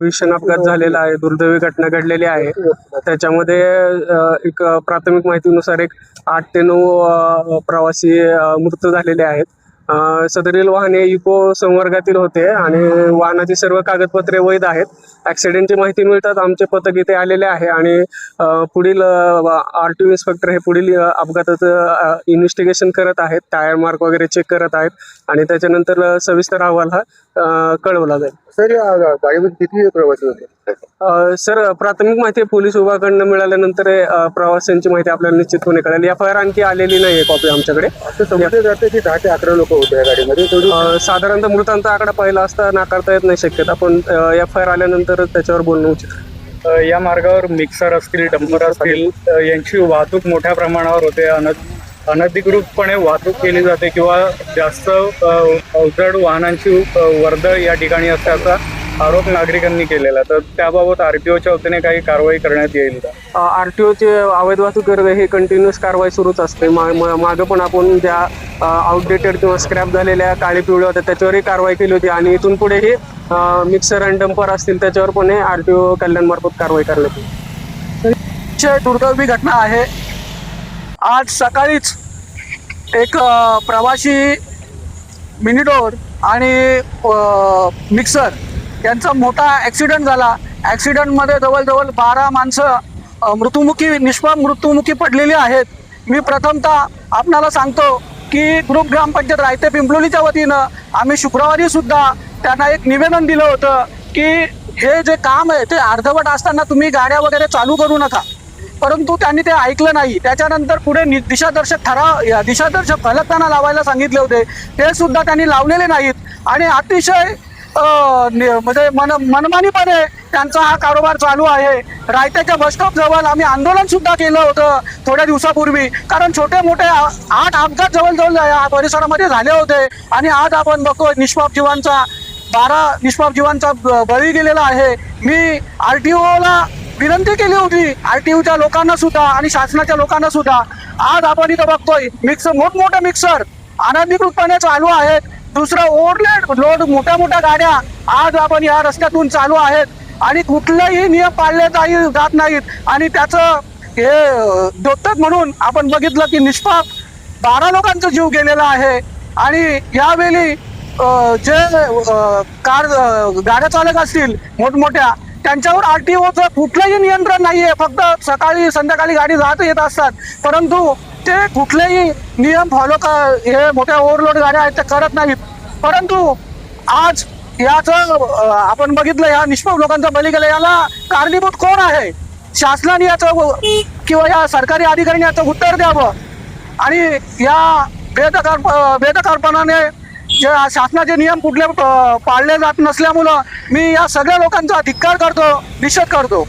भीषण अपघात झालेला आहे, दुर्दैवी घटना घडलेली आहे. त्याच्यामध्ये एक प्राथमिक माहितीनुसार एक 8 ते 9 प्रवासी मृत झालेले आहेत. सदरील वाहने इको संवर्गातील होते आणि वाहनाची सर्व कागदपत्रे वैध आहेत. ॲक्सिडेंटची माहिती मिळतात आमचे पथक इथे आलेले आहे आणि पुढील RTO इन्स्पेक्टर हे पुढील अपघाताचं इन्व्हेस्टिगेशन करत आहेत. टायर मार्क वगैरे चेक करत आहेत आणि त्याच्यानंतर सविस्तर अहवाल हा कळवला जाईल. सर, गाडीमध्ये किती प्रवासी होते? सर, प्राथमिक माहिती पोलीस विभागाकडून मिळाल्यानंतर प्रवाशांची माहिती आपल्याला निश्चितपणे कळेल. FIR आणखी आलेली नाही आहे कॉपी आमच्याकडे. असं समजलं जातं की 10 ते 11 लोक होते या गाडीमध्ये. साधारणतः मृतांचा आकडा पहिला असता नाकारता येत नाही शक्यता, पण FIR आल्यानंतर त्याच्यावर बोलणं उचित. या मार्गावर मिक्सर असतील, डंपर असतील, यांची वाहतूक मोठ्या प्रमाणावर होते. अनधिकृतपणे वाहतूक केली जाते किंवा जास्त अवजड वाहनांची वर्दळ या ठिकाणी असल्याचा आरोप नागरिकांनी केलेला. तर त्याबाबत RTOच्या वतीने काही कारवाई करण्यात येईल का? RTOचे अवैध वाहतूक हे कंटिन्युअस कारवाई सुरूच असते. मागं पण आपण ज्या आउटडेटेड किंवा स्क्रॅप झालेल्या काळी पिवळ्या होत्या त्याच्यावरही कारवाई केली होती आणि इथून पुढेही मिक्सर आणि डंपर असतील त्याच्यावर पण RTO कल्याणमार्फत कारवाई करण्यात येईल. दुर्दैवी घटना आहे. आज सकाळीच एक प्रवासी मिनिडोर आणि मिक्सर यांचा मोठा ॲक्सिडेंट झाला. ॲक्सिडेंटमध्ये जवळजवळ 12 माणसं निष्पाप मृत्युमुखी पडलेली आहेत. मी प्रथमतः आपणाला सांगतो की ग्रुप ग्रामपंचायत रायते पिंपलोलीच्या वतीनं आम्ही शुक्रवारी सुद्धा त्यांना एक निवेदन दिलं होतं की हे जे काम आहे ते अर्धवट असताना तुम्ही गाड्या वगैरे चालू करू नका, परंतु त्यांनी ते ऐकलं नाही. त्याच्यानंतर पुढे दिशादर्शक फलक त्यांना लावायला सांगितले होते, ते सुद्धा त्यांनी लावलेले नाहीत आणि अतिशय म्हणजे मनमानीपणे त्यांचा हा कारभार चालू आहे. रायत्याच्या बसस्टॉप जवळ आम्ही आंदोलन सुद्धा केलं होतं थोड्या दिवसापूर्वी, कारण छोटे मोठे 8 अपघात जवळजवळ या परिसरामध्ये झाले होते आणि आज आपण बघतो 12 निष्पाप जीवांचा बळी गेलेला आहे. मी RTOला विनंती केली होती, RTOच्या लोकांना सुद्धा आणि शासनाच्या लोकांना सुद्धा. आज आपण इथं बघतोय मोठमोठे मिक्सर अनधिकृतपणे चालू आहेत. दुसरं लोड मोठ्या गाड्या आज आपण या रस्त्यातून चालू आहेत आणि कुठलेही नियम पाळले जात नाहीत आणि त्याचं हे द्योतक म्हणून आपण बघितलं की निष्पाप 12 लोकांचा जीव गेलेला आहे. आणि यावेळी जे गाड्या चालक असतील मोठमोठ्या त्यांच्यावर RTOचं कुठलंही नियंत्रण नाही आहे. फक्त सकाळी संध्याकाळी गाडी जात येत असतात, परंतु ते कुठलेही नियम हे मोठ्या ओव्हरलोड गाड्या आहेत ते करत नाहीत. परंतु आज याचं आपण बघितलं, या निष्पाप लोकांचा बळी गेला, याला कारणीभूत कोण आहे? शासनाने याचं किंवा या सरकारी अधिकाऱ्यांनी याचं उत्तर द्यावं आणि या बेदरकारपणाने जे शासनाचे नियम कुठले पाळले जात नसल्यामुळं मी या सगळ्या लोकांचा धिक्कार करतो, निषेध करतो.